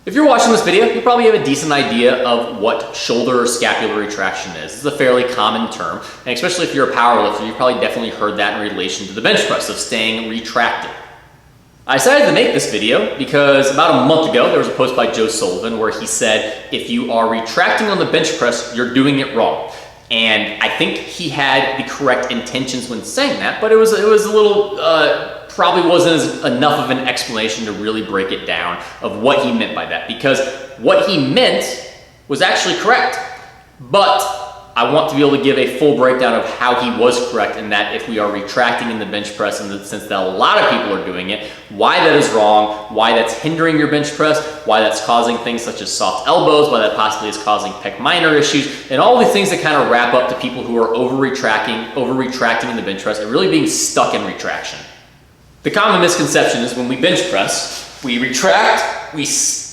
If you're watching this video, you probably have a decent idea of what shoulder or scapular retraction is. It's a fairly common term, and especially if you're a powerlifter, you've probably definitely heard that in relation to the bench press, of staying retracted. I decided to make this video because about a month ago, there was a post by Joe Sullivan where he said, if you are retracting on the bench press, you're doing it wrong. And I think he had the correct intentions when saying that, but it was a little, probably wasn't enough of an explanation to really break it down of what he meant by that, because what he meant was actually correct. But I want to be able to give a full breakdown of how he was correct, and that if we are retracting in the bench press in the sense that a lot of people are doing it, why that is wrong, why that's hindering your bench press, why that's causing things such as soft elbows, why that possibly is causing pec minor issues, and all these things that kind of wrap up to people who are over-retracting in the bench press and really being stuck in retraction. The common misconception is when we bench press, we retract, we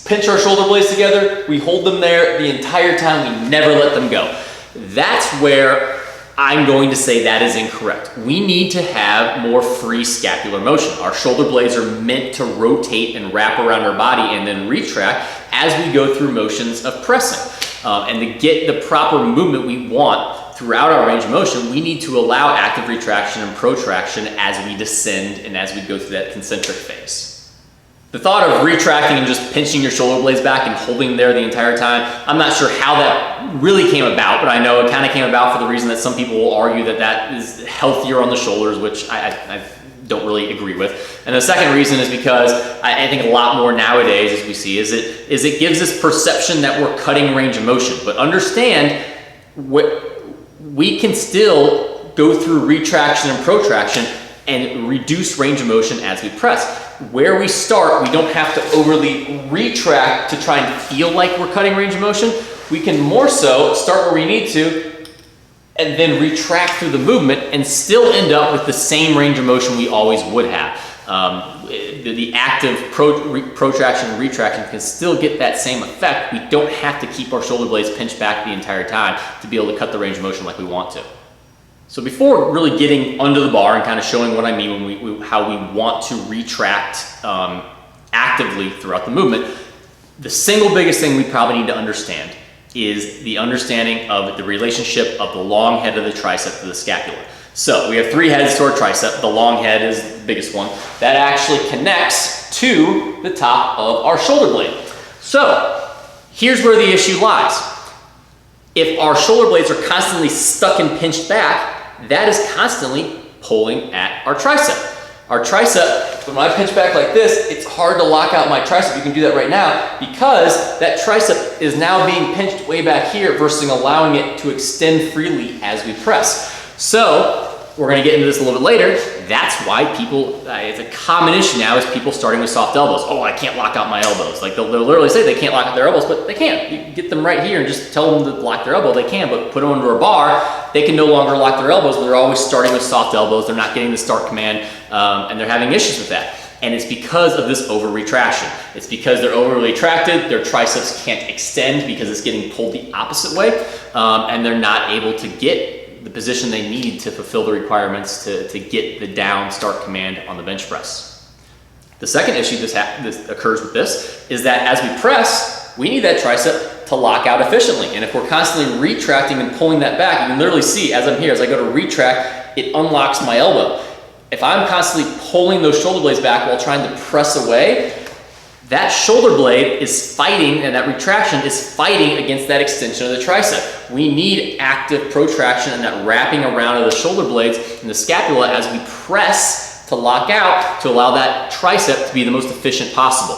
pinch our shoulder blades together, we hold them there the entire time, we never let them go. That's where I'm going to say that is incorrect. We need to have more free scapular motion. Our shoulder blades are meant to rotate and wrap around our body and then retract as we go through motions of pressing. And to get the proper movement we want throughout our range of motion, we need to allow active retraction and protraction as we descend and as we go through that concentric phase. The thought of retracting and just pinching your shoulder blades back and holding them there the entire time, I'm not sure how that really came about, but I know it kind of came about for the reason that some people will argue that that is healthier on the shoulders, which I don't really agree with. And the second reason is because I think a lot more nowadays, as we see, is it gives this perception that we're cutting range of motion. But understand, we can still go through retraction and protraction and reduce range of motion as we press. Where we start, we don't have to overly retract to try and feel like we're cutting range of motion. We can more so start where we need to and then retract through the movement and still end up with the same range of motion we always would have. The active protraction and retraction can still get that same effect. We don't have to keep our shoulder blades pinched back the entire time to be able to cut the range of motion like we want to. So before really getting under the bar and kind of showing what I mean when how we want to retract actively throughout the movement, the single biggest thing we probably need to understand is the understanding of the relationship of the long head of the tricep to the scapula. So we have three heads to our tricep. The long head is the biggest one. That actually connects to the top of our shoulder blade. So here's where the issue lies. If our shoulder blades are constantly stuck and pinched back, that is constantly pulling at our tricep. Our tricep, when I pinch back like this, it's hard to lock out my tricep. You can do that right now because that tricep is now being pinched way back here versus allowing it to extend freely as we press. So we're going to get into this a little bit later. That's why people, it's a common issue now, is people starting with soft elbows. Oh, I can't lock out my elbows. Like they'll literally say they can't lock out their elbows, but they can. You can get them right here and just tell them to lock their elbow. They can, but put them under a bar, they can no longer lock their elbows, but they're always starting with soft elbows. They're not getting the start command, and they're having issues with that. And it's because of this over-retraction. It's because they're over-retracted, their triceps can't extend because it's getting pulled the opposite way, and they're not able to get the position they need to fulfill the requirements to get the down start command on the bench press. The second issue this occurs with this is that as we press, we need that tricep to lock out efficiently. And if we're constantly retracting and pulling that back, you can literally see as I'm here, as I go to retract, it unlocks my elbow. If I'm constantly pulling those shoulder blades back while trying to press away, that shoulder blade is fighting, and that retraction is fighting against that extension of the tricep. We need active protraction and that wrapping around of the shoulder blades and the scapula as we press to lock out to allow that tricep to be the most efficient possible.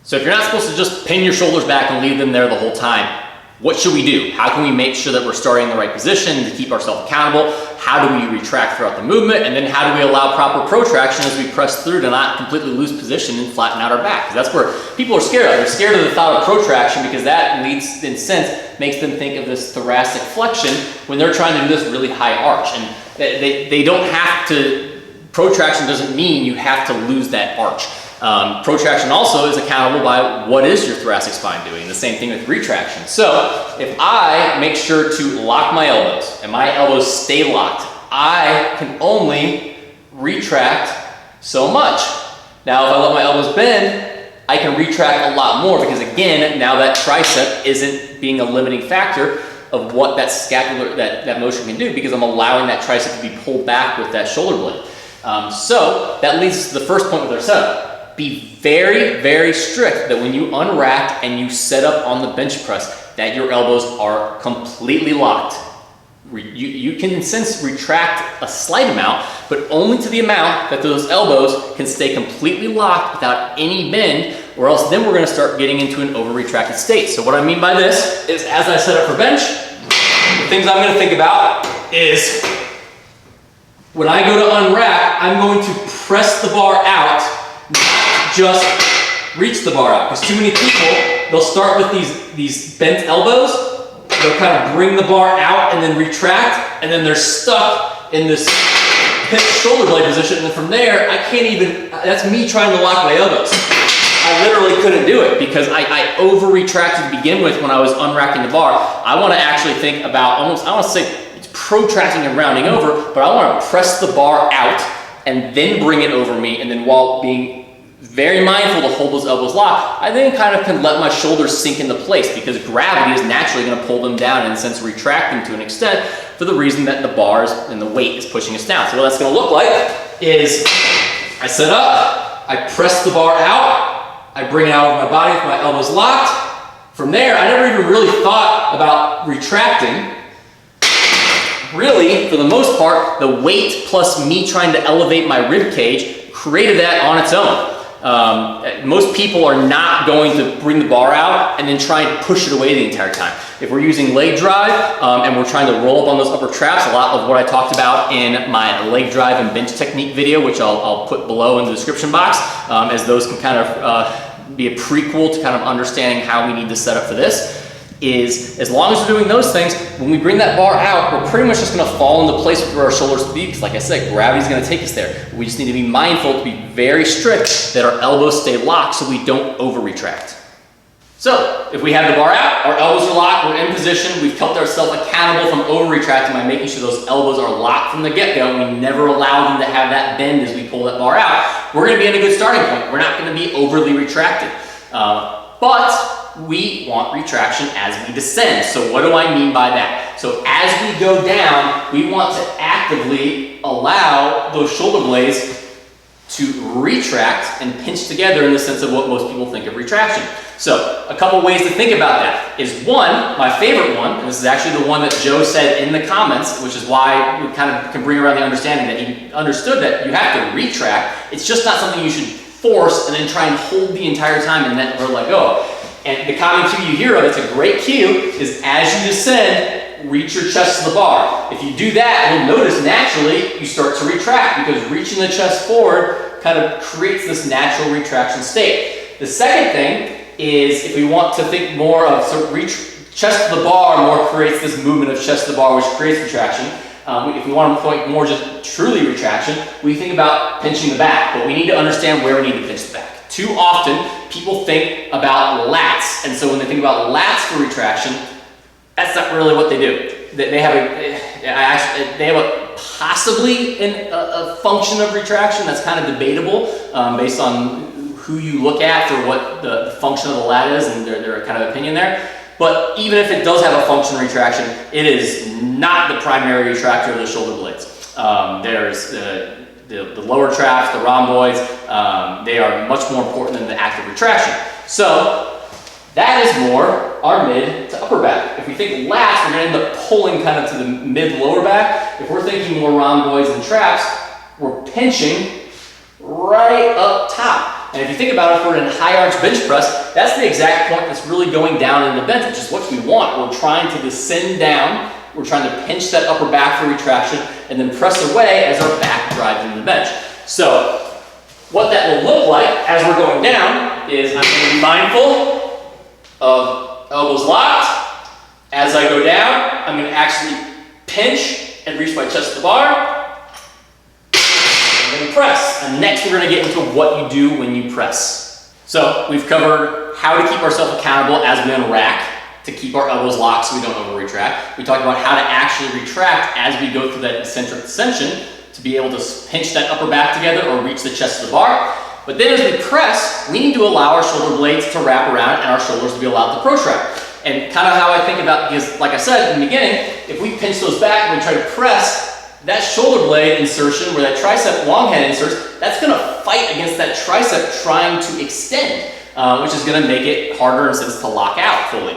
So if you're not supposed to just pin your shoulders back and leave them there the whole time, what should we do? How can we make sure that we're starting in the right position to keep ourselves accountable? How do we retract throughout the movement? And then how do we allow proper protraction as we press through to not completely lose position and flatten out our back? Because that's where people are scared of. They're scared of the thought of protraction because that leads, in sense, makes them think of this thoracic flexion when they're trying to do this really high arch. And they don't have to, protraction doesn't mean you have to lose that arch. Protraction also is accountable by what is your thoracic spine doing. The same thing with retraction. So if I make sure to lock my elbows and my elbows stay locked, I can only retract so much. Now if I let my elbows bend, I can retract a lot more because again, now that tricep isn't being a limiting factor of what that scapular, that motion can do, because I'm allowing that tricep to be pulled back with that shoulder blade. So that leads us to the first point with our setup. Be very, very strict that when you unrack and you set up on the bench press, that your elbows are completely locked. You can since retract a slight amount, but only to the amount that those elbows can stay completely locked without any bend, or else then we're gonna start getting into an over-retracted state. So what I mean by this is, as I set up for bench, the things I'm gonna think about is, when I go to unrack, I'm going to press the bar out, not just reach the bar out. Because too many people, they'll start with these bent elbows, they'll kind of bring the bar out and then retract, and then they're stuck in this pinched shoulder blade position, and then from there, I can't even, that's me trying to lock my elbows. I literally couldn't do it because I over-retracted to begin with when I was unracking the bar. I want to actually think about almost, I want to say it's protracting and rounding over, but I want to press the bar out and then bring it over me, and then while being very mindful to hold those elbows locked, I then kind of can let my shoulders sink into place because gravity is naturally going to pull them down and in a sense retract them to an extent for the reason that the bars and the weight is pushing us down. So what that's going to look like is I set up, I press the bar out, I bring it out over my body with my elbows locked. From there, I never even really thought about retracting. Really, for the most part, the weight plus me trying to elevate my rib cage created that on its own. Most people are not going to bring the bar out and then try and push it away the entire time. If we're using leg drive and we're trying to roll up on those upper traps, a lot of what I talked about in my leg drive and bench technique video, which I'll put below in the description box, as those can kind of be a prequel to kind of understanding how we need to set up for this, is as long as we're doing those things, when we bring that bar out, we're pretty much just gonna fall into place with where our shoulders be, because like I said, gravity's gonna take us there. We just need to be mindful to be very strict that our elbows stay locked so we don't over-retract. So, if we have the bar out, our elbows are locked, we're in position, we've kept ourselves accountable from over-retracting by making sure those elbows are locked from the get-go, we never allow them to have that bend as we pull that bar out, we're gonna be in a good starting point. We're not gonna be overly retracted. But we want retraction as we descend. So what do I mean by that? So as we go down, we want to actively allow those shoulder blades to retract and pinch together in the sense of what most people think of retraction. So a couple ways to think about that is, one, my favorite one, and this is actually the one that Joe said in the comments, which is why we kind of can bring around the understanding that he understood that you have to retract. It's just not something you should force and then try and hold the entire time and then let go. And the common cue you hear of, it's a great cue, is as you descend, reach your chest to the bar. If you do that, you'll notice naturally you start to retract because reaching the chest forward kind of creates this natural retraction state. The second thing is, if we want to think more of, so reach chest to the bar more creates this movement of chest to the bar, which creates retraction. If we want to think more just truly retraction, we think about pinching the back, but we need to understand where we need to pinch the back. Too often, people think about lats, and so when they think about lats for retraction, that's not really what they do. They have a possibly a function of retraction that's kind of debatable based on who you look at for what the function of the lat is and their kind of opinion there. But even if it does have a function of retraction, it is not the primary retractor of the shoulder blades. There's the lower traps, the rhomboids, they are much more important than the active retraction. So that is more our mid to upper back. If we think lats, we're going to end up pulling kind of to the mid lower back. If we're thinking more rhomboids and traps, we're pinching right up top. And if you think about it, if we're in high arch bench press, that's the exact point that's really going down in the bench, which is what we want. We're trying to descend down. We're trying to pinch that upper back for retraction and then press away as our back drives into the bench. So what that will look like as we're going down is I'm going to be mindful of elbows locked. As I go down, I'm going to actually pinch and reach my chest to the bar. I'm going to press. And next we're going to get into what you do when you press. So we've covered how to keep ourselves accountable as we unrack, to keep our elbows locked so we don't over-retract. We talked about how to actually retract as we go through that eccentric descension to be able to pinch that upper back together or reach the chest of the bar. But then as we press, we need to allow our shoulder blades to wrap around and our shoulders to be allowed to protract. And kind of how I think about, because like I said in the beginning, if we pinch those back and we try to press, that shoulder blade insertion where that tricep long head inserts, that's going to fight against that tricep trying to extend, which is going to make it harder in a sense to lock out fully.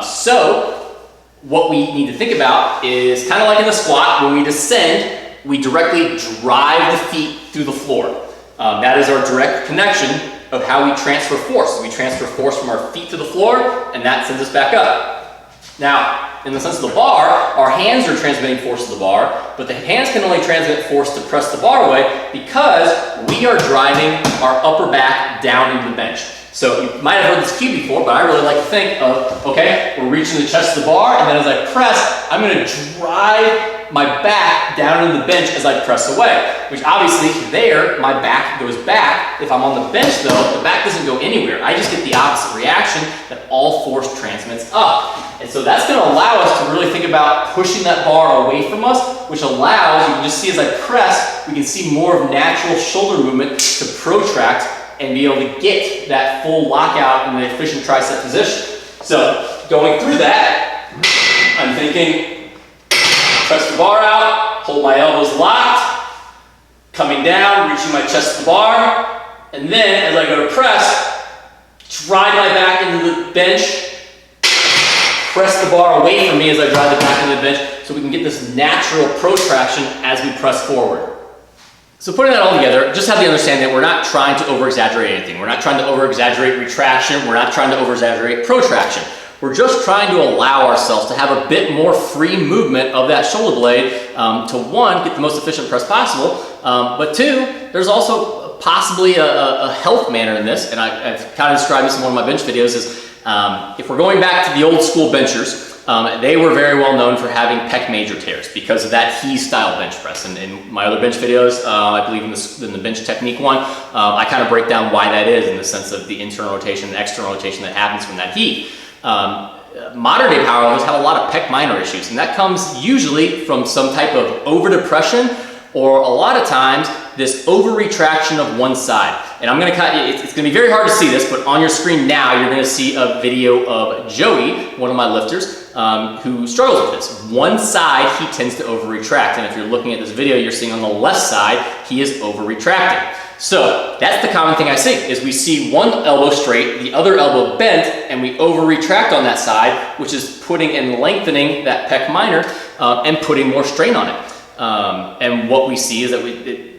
So what we need to think about is kind of like in the squat, when we descend, we directly drive the feet through the floor. That is our direct connection of how we transfer force. We transfer force from our feet to the floor, and that sends us back up. Now, in the sense of the bar, our hands are transmitting force to the bar, but the hands can only transmit force to press the bar away because we are driving our upper back down into the bench. So you might have heard this cue before, but I really like to think of, okay, we're reaching the chest of the bar, and then as I press, I'm going to drive my back down into the bench as I press away, which obviously there, my back goes back. If I'm on the bench though, the back doesn't go anywhere. I just get the opposite reaction, that all force transmits up. And so that's going to allow us to really think about pushing that bar away from us, which allows, you can just see as I press, we can see more of natural shoulder movement to protract and be able to get that full lockout in the efficient tricep position. So going through that, I'm thinking, press the bar out, hold my elbows locked, coming down, reaching my chest to the bar, and then as I go to press, drive my back into the bench, press the bar away from me as I drive the back into the bench so we can get this natural protraction as we press forward. So putting that all together, just have the understanding that we're not trying to over-exaggerate anything. We're not trying to over-exaggerate retraction. We're not trying to over-exaggerate protraction. We're just trying to allow ourselves to have a bit more free movement of that shoulder blade to one, get the most efficient press possible, but two, there's also possibly a health manner in this, and I've kind of described this in one of my bench videos, is if we're going back to the old school benchers, they were very well known for having pec major tears because of that He style bench press. And in my other bench videos, I believe in the bench technique one, I kind of break down why that is in the sense of the internal rotation and external rotation that happens from that He. Modern day powerlifters have a lot of pec minor issues, and that comes usually from some type of over depression or a lot of times this over retraction of one side. And I'm going to it's going to be very hard to see this, but on your screen now you're going to see a video of Joey, one of my lifters, who struggles with this. One side he tends to over retract, and if you're looking at this video, you're seeing on the left side he is over retracting. So that's the common thing I see, is we see one elbow straight, the other elbow bent, and we over-retract on that side, which is putting and lengthening that pec minor and putting more strain on it. And what we see is that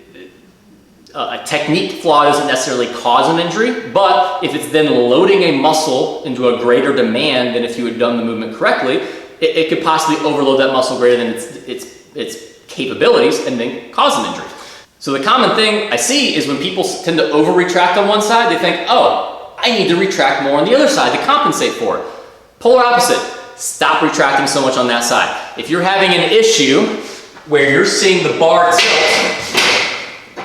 a technique flaw doesn't necessarily cause an injury, but if it's then loading a muscle into a greater demand than if you had done the movement correctly, it could possibly overload that muscle greater than its capabilities and then cause an injury. So the common thing I see is when people tend to over-retract on one side, they think, oh, I need to retract more on the other side to compensate for it. Polar opposite, stop retracting so much on that side. If you're having an issue where you're seeing the bar tilt,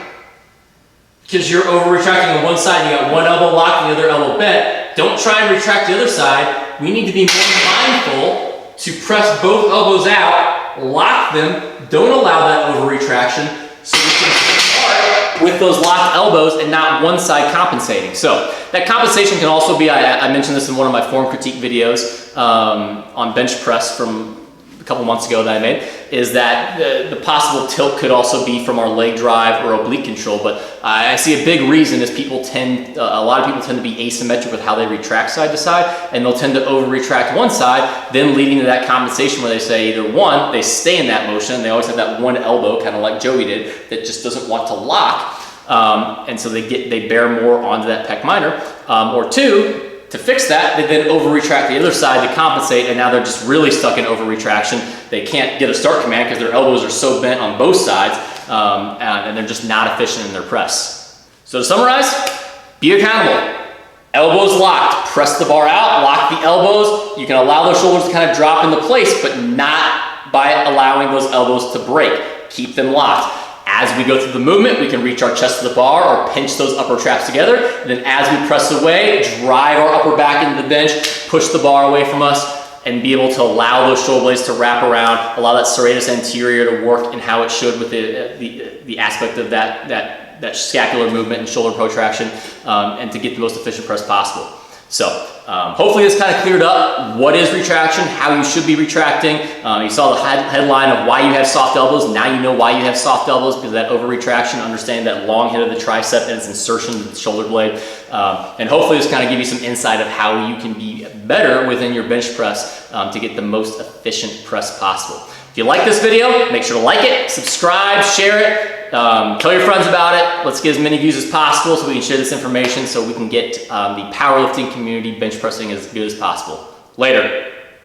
because you're over-retracting on one side, you got one elbow locked and the other elbow bent, don't try and retract the other side. We need to be more mindful to press both elbows out, lock them, don't allow that over-retraction, so we can start with those locked elbows and not one side compensating. So that compensation can also be, I mentioned this in one of my form critique videos on bench press from a couple months ago that I made, is that the possible tilt could also be from our leg drive or oblique control. But I see a big reason is a lot of people tend to be asymmetric with how they retract side to side, and they'll tend to over retract one side, then leading to that compensation where they say either one, they stay in that motion, they always have that one elbow, kind of like Joey did, that just doesn't want to lock, and so they bear more onto that pec minor, or two, to fix that, they then over-retract the other side to compensate, and now they're just really stuck in over-retraction. They can't get a start command because their elbows are so bent on both sides, and they're just not efficient in their press. So to summarize, be accountable. Elbows locked, press the bar out, lock the elbows. You can allow those shoulders to kind of drop into place, but not by allowing those elbows to break. Keep them locked. As we go through the movement, we can reach our chest to the bar or pinch those upper traps together. And then as we press away, drive our upper back into the bench, push the bar away from us, and be able to allow those shoulder blades to wrap around, allow that serratus anterior to work in how it should with the aspect of that that scapular movement and shoulder protraction, and to get the most efficient press possible. So hopefully this kind of cleared up what is retraction, how you should be retracting. You saw the headline of why you have soft elbows. Now you know why you have soft elbows, because of that over-retraction, understanding that long head of the tricep and its insertion to the shoulder blade. And hopefully this kind of give you some insight of how you can be better within your bench press to get the most efficient press possible. If you like this video, make sure to like it, subscribe, share it. Tell your friends about it. Let's get as many views as possible so we can share this information so we can get the powerlifting community bench pressing as good as possible. Later.